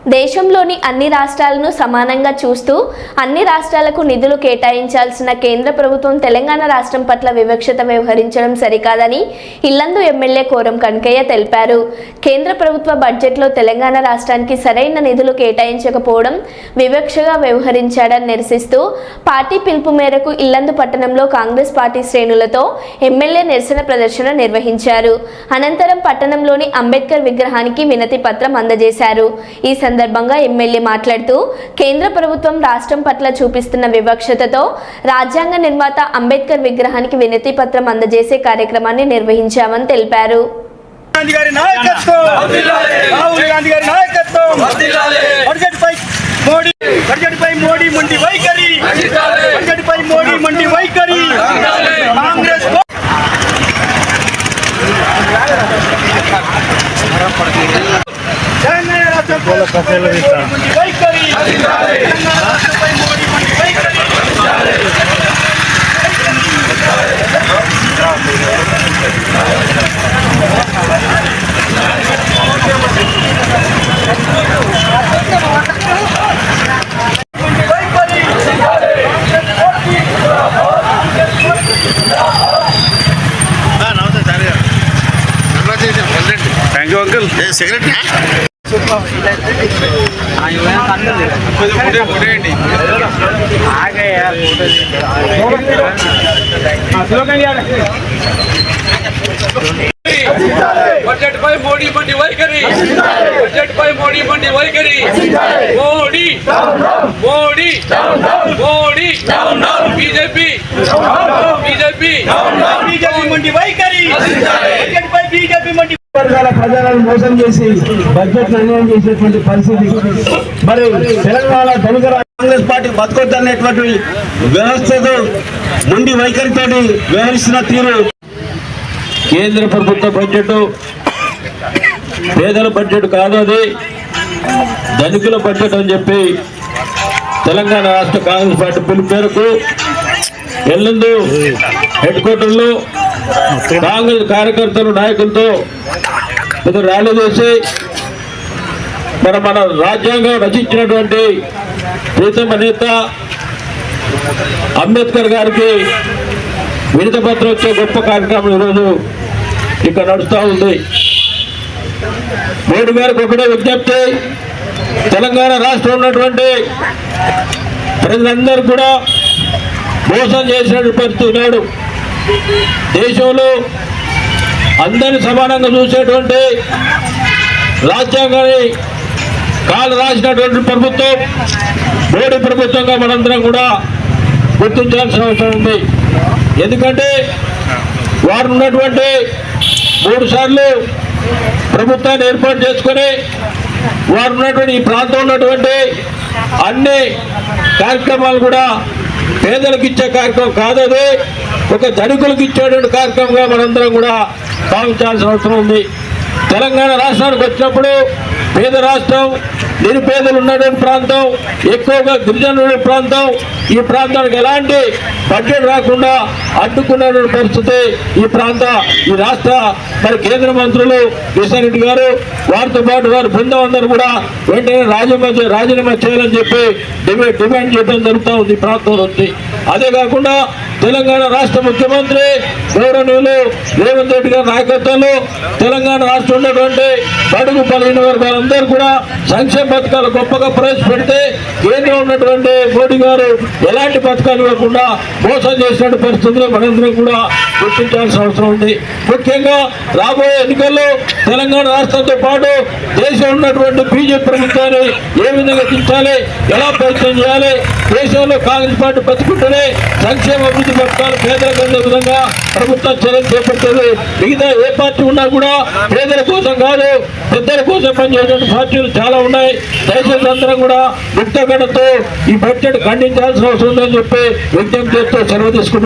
దేశంలోని అన్ని రాష్ట్రాలను సమానంగా చూస్తూ అన్ని రాష్ట్రాలకు నిధులు కేటాయించాల్సిన కేంద్ర ప్రభుత్వం తెలంగాణ రాష్ట్రం పట్ల వివక్షత వ్యవహరించడం సరికాదని ఇల్లందు ఎమ్మెల్యే కోరం కనకయ్య తెలిపారు. కేంద్ర ప్రభుత్వ బడ్జెట్లో తెలంగాణ రాష్ట్రానికి సరైన నిధులు కేటాయించకపోవడం వివక్షగా వ్యవహరించాడని నిరసిస్తూ పార్టీ పిలుపు మేరకు ఇల్లందు పట్టణంలో కాంగ్రెస్ పార్టీ శ్రేణులతో ఎమ్మెల్యే నిరసన ప్రదర్శన నిర్వహించారు. అనంతరం పట్టణంలోని అంబేద్కర్ విగ్రహానికి వినతి పత్రం అందజేశారు. ఈ సందర్భంగా ఎమ్మెల్యే మాట్లాడుతూ కేంద్ర ప్రభుత్వం రాష్ట్రం పట్ల చూపిస్తున్న వివక్షతతో రాజ్యాంగ నిర్మాత అంబేద్కర్ విగ్రహానికి వినతి పత్రం అందజేసే కార్యక్రమాన్ని నిర్వహించామని తెలిపారు. Thank you, uncle. Hey, secretary. Budget पर मोदी मंडी वैखरी बजट पर मोदी मंडी वैखरी Modi Modi Modi BJP BJP BJP मंडी वैखरी बजट पर बीजेपी मंडी ప్రజలను మోసం చేసి బడ్జెట్ నిర్ణయం చేసేటువంటి పరిస్థితి. మరి తెలంగాణ ధనిక కాంగ్రెస్ పార్టీ బతకొద్దనేటువంటి వ్యవస్థతో మండి వైఖరితో వ్యవహరిస్తున్న తీరు. కేంద్ర ప్రభుత్వ బడ్జెట్ పేదల బడ్జెట్ కాదు, అది ధనికుల బడ్జెట్ అని చెప్పి తెలంగాణ రాష్ట్ర కాంగ్రెస్ పార్టీ పిలుపు మేరకు ఎల్లందు హెడ్ క్వార్టర్లో కాంగ్రెస్ కార్యకర్తలు నాయకులతో ర్యాలీ చేసి మన రాజ్యాంగం రచించినటువంటి ప్రీతమ నేత అంబేద్కర్ గారికి వినతి పత్రం వచ్చే గొప్ప కార్యక్రమం ఈరోజు ఇక్కడ నడుస్తూ ఉంది. మోడీ గారికి ఒకటే విజ్ఞప్తి, తెలంగాణ రాష్ట్రం ఉన్నటువంటి ప్రజలందరూ కూడా మోసం చేసినటువంటి పరిస్థితి నాడు దేశంలో అందరిని సమానంగా చూసేటువంటి రాజ్యాంగాన్ని కాలు రాసినటువంటి ప్రభుత్వం మోడీ ప్రభుత్వంగా మనందరం కూడా గుర్తించాల్సిన అవసరం ఉంది. ఎందుకంటే వారు ఉన్నటువంటి 3 సార్లు ప్రభుత్వాన్ని ఏర్పాటు చేసుకొని వారు ఉన్నటువంటి ఈ ప్రాంతం ఉన్నటువంటి అన్ని కార్యక్రమాలు కూడా పేదలకు ఇచ్చే కార్యక్రమం కాదు, అది ఒక ధనికులకు ఇచ్చేటువంటి కార్యక్రమంగా మనందరం కూడా భావించాల్సిన అవసరం ఉంది. తెలంగాణ రాష్ట్రానికి వచ్చినప్పుడు పేద రాష్ట్రం, నిరుపేదలు ఉన్నటువంటి ప్రాంతం, ఎక్కువగా గిరిజనుల ప్రాంతం, ఈ ప్రాంతానికి ఎలాంటి బడ్జెట్ రాకుండా అడ్డుకున్నటువంటి పరిస్థితి ఈ రాష్ట్ర మరి కేంద్ర మంత్రులు కిషన్ రెడ్డి గారు వారితో పాటు వారి బృందం అందరూ కూడా వెంటనే రాజీనామా చేయాలని చెప్పి డిమాండ్ చేయడం జరుగుతూ ఉంది ఈ ప్రాంతం నుంచి. అదే కాకుండా తెలంగాణ రాష్ట్ర ముఖ్యమంత్రి గౌరవనీయులు రేవంత్ రెడ్డి గారి నాయకత్వంలో తెలంగాణ రాష్ట్రం ఉన్నటువంటి బడుగు బలహీన వర్గాలందరూ కూడా సంక్షేమ పథకాలు గొప్పగా ప్రవేశపెడితే కేంద్రం ఉన్నటువంటి మోడీ గారు ఎలాంటి పథకాలు ఇవ్వకుండా మోసం చేసిన పరిస్థితులు మనందరం కూడా గుర్తించాల్సిన అవసరం ఉంది. ముఖ్యంగా రాబోయే ఎన్నికల్లో తెలంగాణ రాష్ట్రంతో పాటు దేశంలో ఉన్నటువంటి బీజేపీ ప్రభుత్వాన్ని ఏ విధంగా దించాలి, ఎలా ప్రయత్నం చేయాలి, దేశంలో కాంగ్రెస్ పార్టీ బతుకుంటేనే సంక్షేమ అభివృద్ధి పథకాలు పేదలకు అందే విధంగా ప్రభుత్వం చర్యలు చేపట్టేది. మిగతా ఏ పార్టీ ఉన్నా కూడా పేదల కోసం కాదు, పెద్దల కోసం పనిచేసే పార్టీలు చాలా ఉన్నాయి. దయచేసి అందరం కూడా ముక్తగడతో ఈ బడ్జెట్ ఖండించాల్సిన అవసరం ఉందని చెప్పి విజ్ఞప్తి చేస్తూ సెలవు తీసుకుంటున్నాం.